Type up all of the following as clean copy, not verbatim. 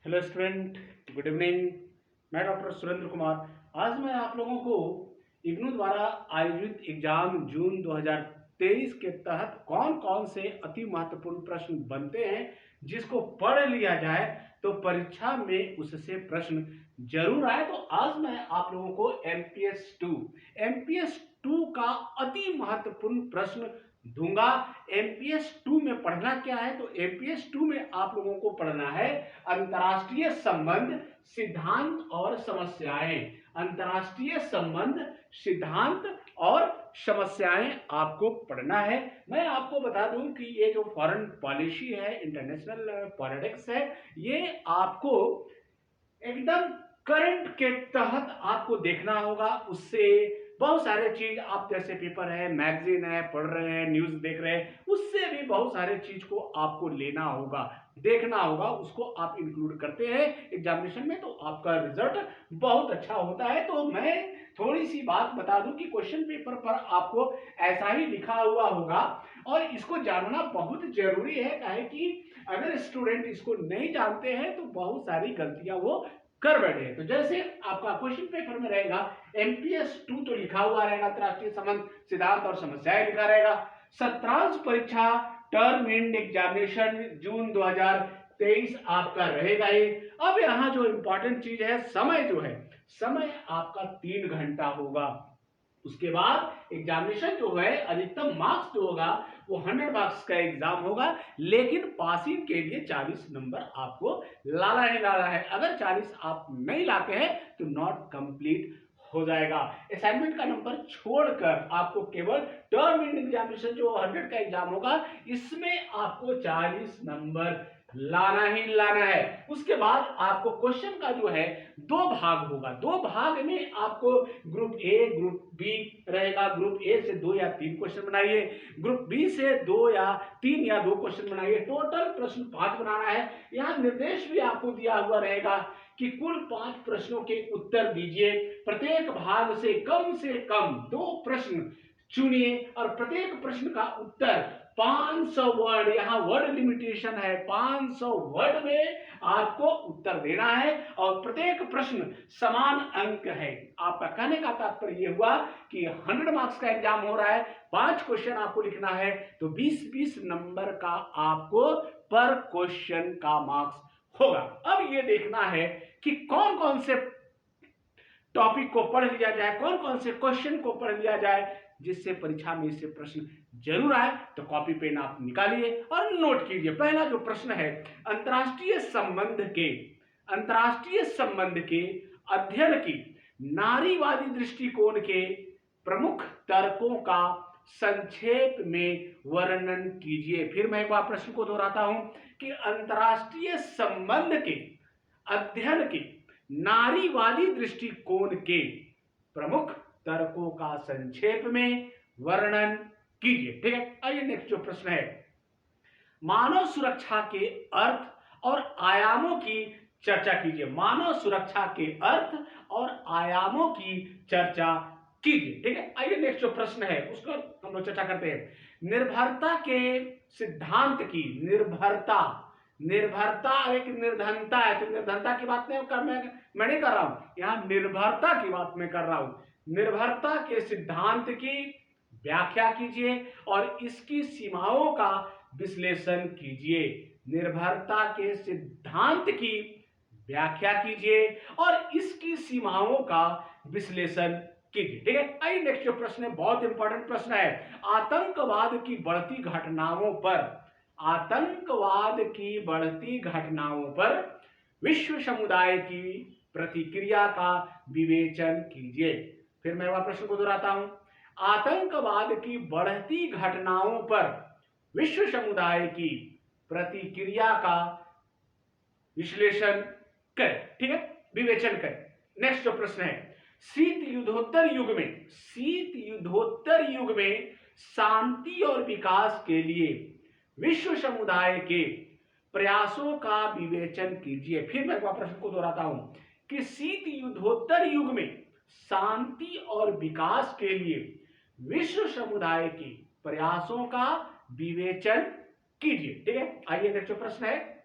Hello student, good evening. मैं doctor Surendra Kumar. आज मैं आप लोगों को इग्नू द्वारा आयोजित एग्जाम जून 2023 के तहत कौन कौन से अति महत्वपूर्ण प्रश्न बनते हैं जिसको पढ़ लिया जाए तो परीक्षा में उससे प्रश्न जरूर आए। तो आज मैं आप लोगों को एमपीएस 2 का अति महत्वपूर्ण प्रश्न दूंगा। एमपीएस 2 में पढ़ना क्या है? तो एमपीएस 2 में आप लोगों को पढ़ना है अंतर्राष्ट्रीय संबंध, सिद्धांत और समस्याएं। अंतर्राष्ट्रीय संबंध, सिद्धांत और समस्याएं आपको पढ़ना है। मैं आपको बता दूं कि ये जो फॉरेन पॉलिसी है, इंटरनेशनल पॉलिटिक्स है, ये आपको एकदम करंट के तहत आपको देखना होगा। उससे बहुत सारे चीज, आप जैसे पेपर है, मैगजीन है, पढ़ रहे हैं, न्यूज देख रहे हैं, उससे भी बहुत सारे चीज को आपको लेना होगा, देखना होगा। उसको आप इंक्लूड करते हैं एग्जामिनेशन में तो आपका रिजल्ट बहुत अच्छा होता है। तो मैं थोड़ी सी बात बता दूं कि क्वेश्चन पेपर पर आपको ऐसा ही लिखा हुआ होगा और इसको जानना बहुत जरूरी है। काहे कि अगर स्टूडेंट इसको नहीं जानते हैं तो बहुत सारी गलतियां वो कर बैठे। तो जैसे आपका क्वेश्चन पेपर में रहेगा एमपीएस 2 तो लिखा हुआ रहेगा अंतरराष्ट्रीय संबंध, सिद्धांत और समस्याएं लिखा रहेगा। सत्रांश परीक्षा टर्म एंड एग्जामिनेशन जून 2023 आपका रहेगा ही। अब यहाँ जो इंपॉर्टेंट चीज है, समय जो है, समय आपका 3 घंटा होगा। उसके बाद एग्जामिनेशन जो है, अधिकतम मार्क्स जो होगा वो 100 मार्क्स का एग्जाम होगा, लेकिन पासिंग के लिए 40 नंबर आपको लाना ही लाना है। अगर 40 आप नहीं लाते हैं तो नॉट कंप्लीट हो जाएगा। असाइनमेंट का नंबर छोड़कर आपको केवल टर्म एंड एग्जामिनेशन जो 100 का एग्जाम होगा, इसमें आपको 40 नंबर लाना ही लाना है। उसके बाद आपको क्वेश्चन का जो है 2 भाग होगा। 2 भाग में आपको ग्रुप ए, ग्रुप बी रहेगा। ग्रुप ए से 2 या 3 क्वेश्चन बनाइए, ग्रुप बी से 2 या 3 या 2 क्वेश्चन बनाइए। टोटल प्रश्न 5 बनाना है। यहाँ निर्देश भी आपको दिया हुआ रहेगा कि कुल 5 प्रश्नों के उत्तर दीजिए। प्रत्येक भाग से कम 2 प्रश्न चुनिए और प्रत्येक प्रश्न का उत्तर 500 वर्ड, यहां वर्ड लिमिटेशन है, 500 वर्ड में आपको उत्तर देना है और प्रत्येक प्रश्न समान अंक है। आपका कहने का तात्पर्य यह हुआ कि 100 मार्क्स का एग्जाम हो रहा है, 5 क्वेश्चन आपको लिखना है, तो 20-20 नंबर का आपको पर क्वेश्चन का मार्क्स होगा। अब ये देखना है कि कौन कौन से टॉपिक को पढ़ लिया जाए, कौन कौन से क्वेश्चन को पढ़ लिया जाए जिससे परीक्षा में इससे प्रश्न जरूर आए। तो कॉपी पेन आप निकालिए और नोट कीजिए। पहला जो प्रश्न है, अंतर्राष्ट्रीय संबंध के अध्ययन की नारीवादी दृष्टिकोण के प्रमुख तर्कों का संक्षेप में वर्णन कीजिए। फिर मैं एक बार प्रश्न को दोहराता हूं कि अंतर्राष्ट्रीय संबंध के अध्ययन के नारीवादी दृष्टिकोण के प्रमुख तर्कों का संक्षेप में वर्णन कीजिए। ठीक है, आइए नेक्स्ट जो प्रश्न है, मानव सुरक्षा के अर्थ और आयामों की चर्चा कीजिए। मानव सुरक्षा के अर्थ और आयामों की चर्चा कीजिए। ठीक है, आइए नेक्स्ट जो प्रश्न है उसको हम लोग चर्चा करते हैं। निर्भरता के सिद्धांत की, निर्भरता एक निर्धनता है, तो निर्धनता की बात नहीं कर, मैं नहीं कर रहा हूं, यहां निर्भरता की बात मैं कर रहा हूं। निर्भरता के सिद्धांत की व्याख्या कीजिए और इसकी सीमाओं का विश्लेषण कीजिए। निर्भरता के सिद्धांत की व्याख्या कीजिए और इसकी सीमाओं का विश्लेषण कीजिए। ठीक है, आइए नेक्स्ट जो प्रश्न है, बहुत इंपॉर्टेंट प्रश्न है। आतंकवाद की बढ़ती घटनाओं पर विश्व समुदाय की प्रतिक्रिया का विवेचन कीजिए। फिर मैं वह प्रश्न को दोहराता हूं, आतंकवाद की बढ़ती घटनाओं पर विश्व समुदाय की प्रतिक्रिया का विश्लेषण करें। ठीक है, विवेचन करें। नेक्स्ट जो प्रश्न है, शीत युद्धोत्तर युग में शांति और विकास के लिए विश्व समुदाय के प्रयासों का विवेचन कीजिए। फिर मैं प्रश्न को दोहराता हूं कि शीत युद्धोत्तर युग में शांति और विकास के लिए विश्व समुदाय के प्रयासों का विवेचन कीजिए। ठीक है, आइए नेक्स्ट प्रश्न है,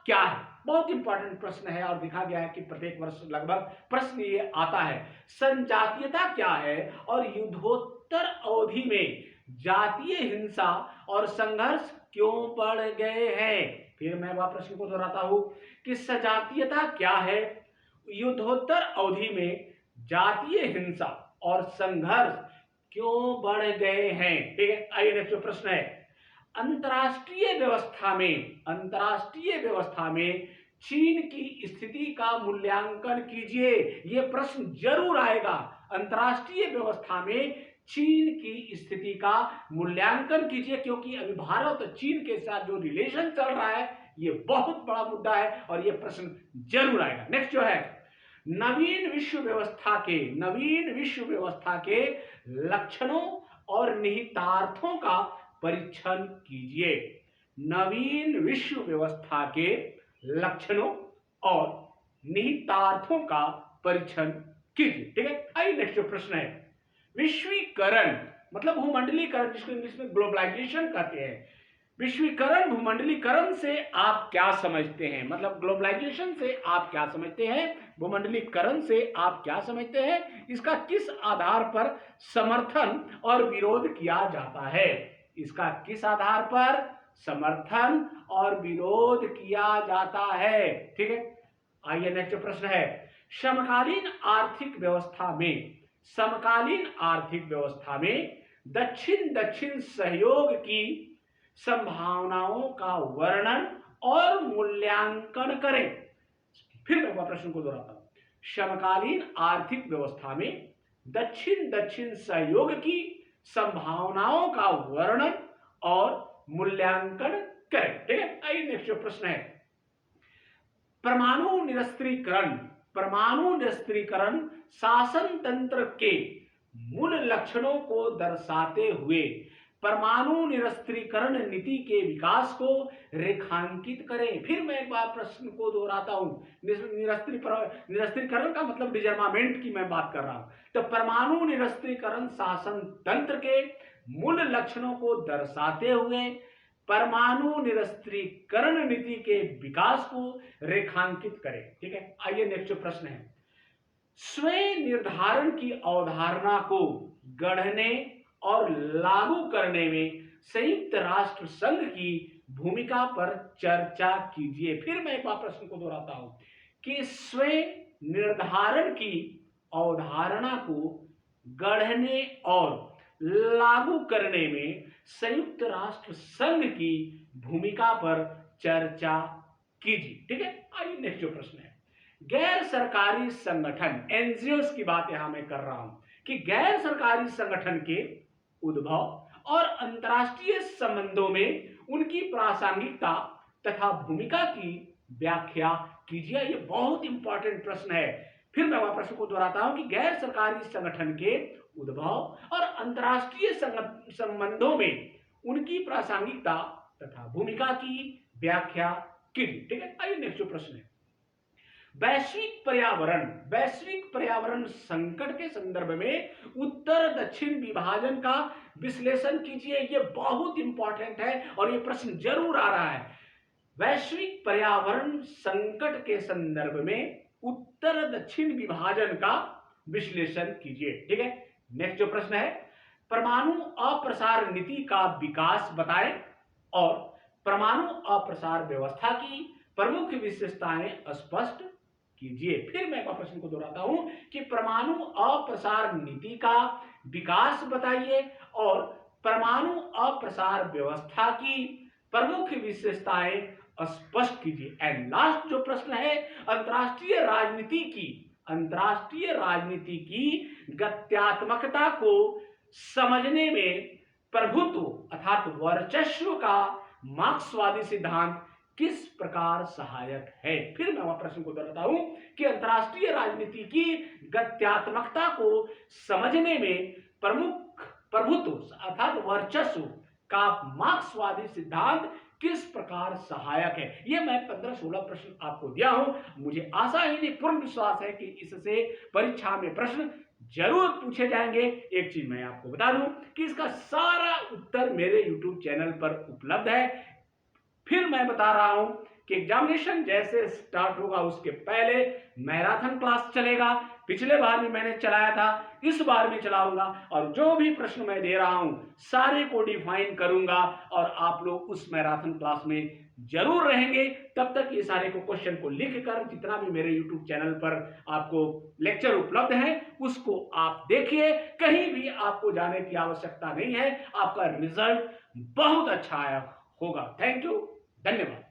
क्या है? बहुत इंपॉर्टेंट प्रश्न है और देखा गया है कि प्रत्येक वर्ष लगभग प्रश्न ये आता है। संजातीयता क्या है और युद्धोत्तर अवधि में जातीय हिंसा और संघर्ष क्यों बढ़ गए हैं? फिर मैं वह प्रश्न को दोहराता हूं कि सजातीयता क्या है, युद्धोत्तर अवधि में जातीय हिंसा और संघर्ष क्यों बढ़ गए हैं? ठीक है, आइए नेक्स्ट प्रश्न है। अंतरराष्ट्रीय व्यवस्था में चीन की स्थिति का मूल्यांकन कीजिए। यह प्रश्न जरूर आएगा। अंतरराष्ट्रीय व्यवस्था में चीन की स्थिति का मूल्यांकन कीजिए, क्योंकि अभी भारत और चीन के साथ जो रिलेशन चल रहा है ये बहुत बड़ा मुद्दा है और यह प्रश्न जरूर आएगा। नेक्स्ट जो है, नवीन विश्व व्यवस्था के लक्षणों और निहितार्थों का परीक्षण कीजिए। नवीन विश्व व्यवस्था के लक्षणों और निहितार्थों का परीक्षण कीजिए। ठीक है, आइए नेक्स्ट प्रश्न है। विश्वीकरण मतलब भूमंडलीकरण, जिसको इंग्लिश में ग्लोबलाइजेशन कहते हैं। विश्वीकरण भूमंडलीकरण से आप क्या समझते हैं? मतलब ग्लोबलाइजेशन से आप क्या समझते हैं, भूमंडलीकरण से आप क्या समझते हैं, इसका किस आधार पर समर्थन और विरोध किया जाता है? इसका किस आधार पर समर्थन और विरोध किया जाता है? ठीक है, आइए नेक्स्ट प्रश्न है। समकालीन आर्थिक व्यवस्था में दक्षिण दक्षिण सहयोग की संभावनाओं का वर्णन और मूल्यांकन करें। फिर मैं वह प्रश्न को दोहराता हूं। समकालीन आर्थिक व्यवस्था में दक्षिण दक्षिण सहयोग की संभावनाओं का वर्णन और मूल्यांकन करें। ठीक है, आइए नेक्स्ट प्रश्न है। परमाणु निरस्त्रीकरण शासन तंत्र के मूल लक्षणों को दर्शाते हुए परमाणु निरस्त्रीकरण नीति के विकास को रेखांकित करें। फिर मैं एक बार प्रश्न को दोहराता हूं। निरस्त्रीकरण का मतलब डिजर्मामेंट की मैं बात कर रहा हूं। तो परमाणु निरस्त्रीकरण शासन तंत्र के मूल लक्षणों को दर्शाते हुए परमाणु निरस्त्रीकरण नीति के विकास को रेखांकित करें। ठीक है, आइए नेक्स्ट प्रश्न है। स्वयं निर्धारण की अवधारणा को गढ़ने और लागू करने में संयुक्त राष्ट्र संघ की भूमिका पर चर्चा कीजिए। फिर मैं एक बार प्रश्न को दोहराता हूं कि स्वयं निर्धारण की अवधारणा को गढ़ने और लागू करने में संयुक्त राष्ट्र संघ की भूमिका पर चर्चा कीजिए। ठीक है, आइए नेक्स्ट प्रश्न है। गैर सरकारी संगठन एनजीओस की बात यहां मैं कर रहा हूं कि गैर सरकारी संगठन के उद्भव और अंतरराष्ट्रीय संबंधों में उनकी प्रासंगिकता तथा भूमिका की व्याख्या कीजिए। यह बहुत इंपॉर्टेंट प्रश्न है। फिर मैं वह प्रश्न को दोहराता हूं कि गैर सरकारी संगठन के उद्भव और अंतरराष्ट्रीय संबंधों में उनकी प्रासंगिकता तथा भूमिका की व्याख्या कीजिए। ठीक है, आइए नेक्स्ट प्रश्न है। वैश्विक पर्यावरण संकट के संदर्भ में उत्तर दक्षिण विभाजन का विश्लेषण कीजिए। यह बहुत इंपॉर्टेंट है और यह प्रश्न जरूर आ रहा है। वैश्विक पर्यावरण संकट के संदर्भ में उत्तर दक्षिण विभाजन का विश्लेषण कीजिए। ठीक है, नेक्स्ट जो प्रश्न है। परमाणु अप्रसार नीति का विकास बताएं और परमाणु अप्रसार व्यवस्था की प्रमुख विशेषताएं स्पष्ट कीजिए। फिर मैं प्रश्न को दोहराता हूं कि परमाणु अप्रसार नीति का विकास बताइए और परमाणु अप्रसार व्यवस्था की प्रमुख विशेषताएं स्पष्ट कीजिए। एंड लास्ट जो प्रश्न है, अंतरराष्ट्रीय राजनीति की गत्यात्मकता को समझने में प्रभुत्व अर्थात वर्चस्व का मार्क्सवादी सिद्धांत किस प्रकार सहायक है? फिर मैं वह प्रश्न को दोहराता हूं कि अंतरराष्ट्रीय राजनीति की गत्यात्मकता को समझने में प्रभुत्व अर्थात वर्चस्व का मार्क्सवादी सिद्धांत किस प्रकार सहायक है? यह मैं 15-16 प्रश्न आपको दिया हूं। मुझे आशा ही नहीं पूर्ण विश्वास है कि इससे परीक्षा में प्रश्न जरूर पूछे जाएंगे। एक चीज मैं आपको बता दूं कि इसका सारा उत्तर मेरे YouTube चैनल पर उपलब्ध है। फिर मैं बता रहा हूं कि एग्जामिनेशन जैसे स्टार्ट होगा उसके पहले मैराथन क्लास चलेगा। पिछले बार भी मैंने चलाया था, इस बार भी चलाऊंगा, और जो भी प्रश्न मैं दे रहा हूं सारे को डिफाइन करूंगा और आप लोग उस मैराथन क्लास में जरूर रहेंगे। तब तक ये सारे को क्वेश्चन को लिख कर जितना भी मेरे YouTube चैनल पर आपको लेक्चर उपलब्ध है उसको आप देखिए, कहीं भी आपको जाने की आवश्यकता नहीं है, आपका रिजल्ट बहुत अच्छा आया होगा। थैंक यू, धन्यवाद।